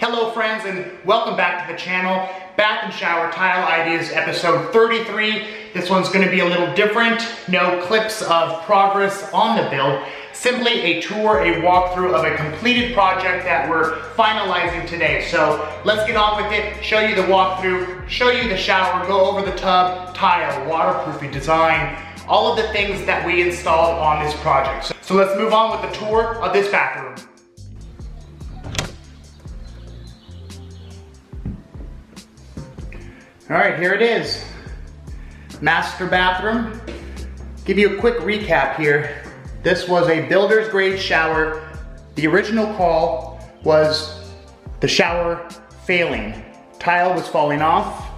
Hello friends and welcome back to the channel. Bath and Shower Tile Ideas episode 33. This one's going to be a little different. No clips of progress on the build. Simply a tour, a walkthrough of a completed project that we're finalizing today. So let's get on with it, show you the walkthrough, show you the shower, go over the tub, tile, waterproofing, design, all of the things that we installed on this project. So let's move on with the tour of this bathroom. All right, here it is. Master bathroom. Give you a quick recap here. This was a builder's grade shower. The original call was the shower failing. Tile was falling off.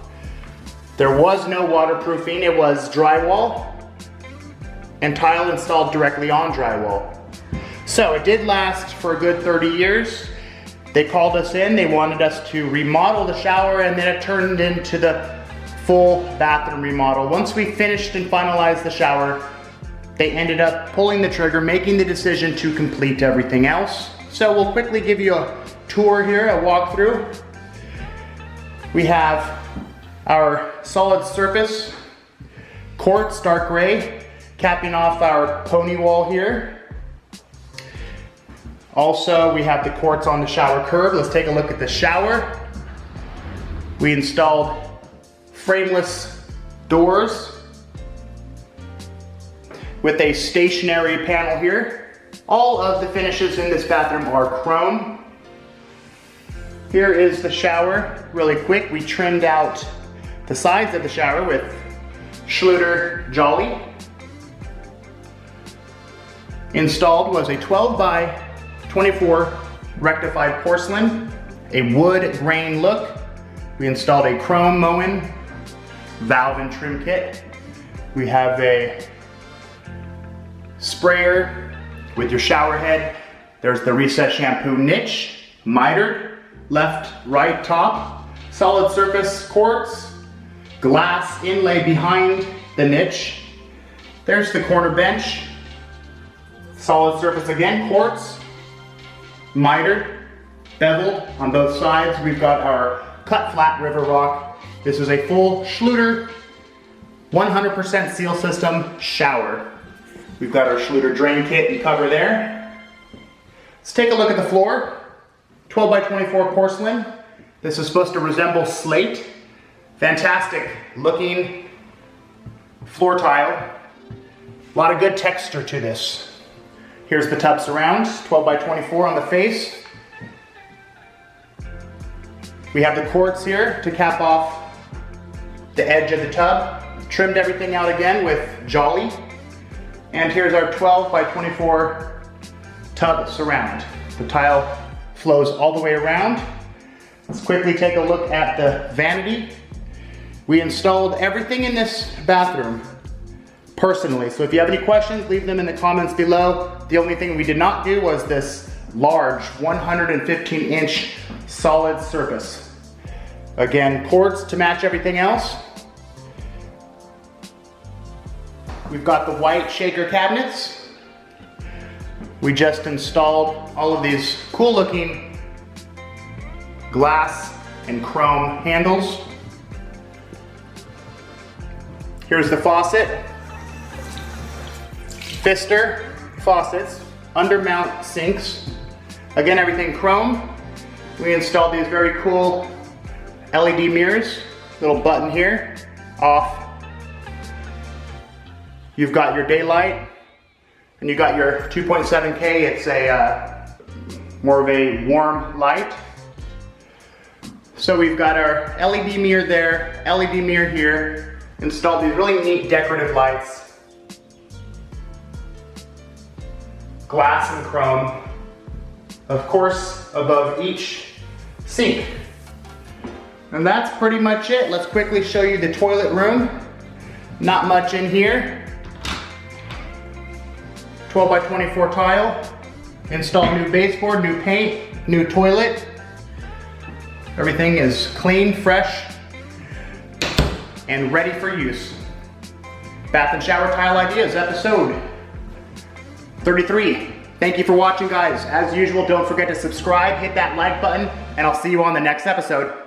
There was no waterproofing. It was drywall and tile installed directly on drywall. So it did last for a good 30 years. They called us in, they wanted us to remodel the shower, and then it turned into the full bathroom remodel. Once we finished and finalized the shower, they ended up pulling the trigger, making the decision to complete everything else. So we'll quickly give you a tour here, a walkthrough. We have our solid surface, quartz dark gray, capping off our pony wall here. Also, we have the quartz on the shower curb. Let's take a look at the shower. We installed frameless doors with a stationary panel here. All of the finishes in this bathroom are chrome. Here is the shower. Really quick, we trimmed out the sides of the shower with Schluter Jolly. Installed was a 12 by 24 rectified porcelain, a wood grain look. We installed a chrome Moen valve and trim kit. We have a sprayer with your shower head. There's the recessed shampoo niche, mitered, left, right, top, solid surface quartz, glass inlay behind the niche. There's the corner bench, solid surface again, quartz, mitered, beveled on both sides. We've got our cut flat river rock. This is a full Schluter 100% seal system shower. We've got our Schluter drain kit and cover there. Let's take a look at the floor. 12 by 24 porcelain. This is supposed to resemble slate. Fantastic looking floor tile. A lot of good texture to this. Here's the tub surround, 12 by 24 on the face. We have the quartz here to cap off the edge of the tub. Trimmed everything out again with Jolly. And here's our 12 by 24 tub surround. The tile flows all the way around. Let's quickly take a look at the vanity. We installed everything in this bathroom personally. So if you have any questions, leave them in the comments below. The only thing we did not do was this large 115-inch solid surface. Again, quartz to match everything else. We've got the white shaker cabinets. We just installed all of these cool looking glass and chrome handles. Here's the faucet. Pfister faucets, undermount sinks. Again, everything chrome. We installed these very cool LED mirrors. Little button here, off. You've got your daylight, and you got your 2.7K. It's a more of a warm light. So we've got our LED mirror there, LED mirror here. Installed these really neat decorative lights. Glass and chrome, of course, above each sink. And that's pretty much it. Let's quickly show you the toilet room. Not much in here. 12 by 24 tile. Installed new baseboard, new paint, new toilet. Everything is clean, fresh, and ready for use. Bath and Shower Tile Ideas, episode 33. Thank you for watching, guys. As usual, don't forget to subscribe, hit that like button, and I'll see you on the next episode.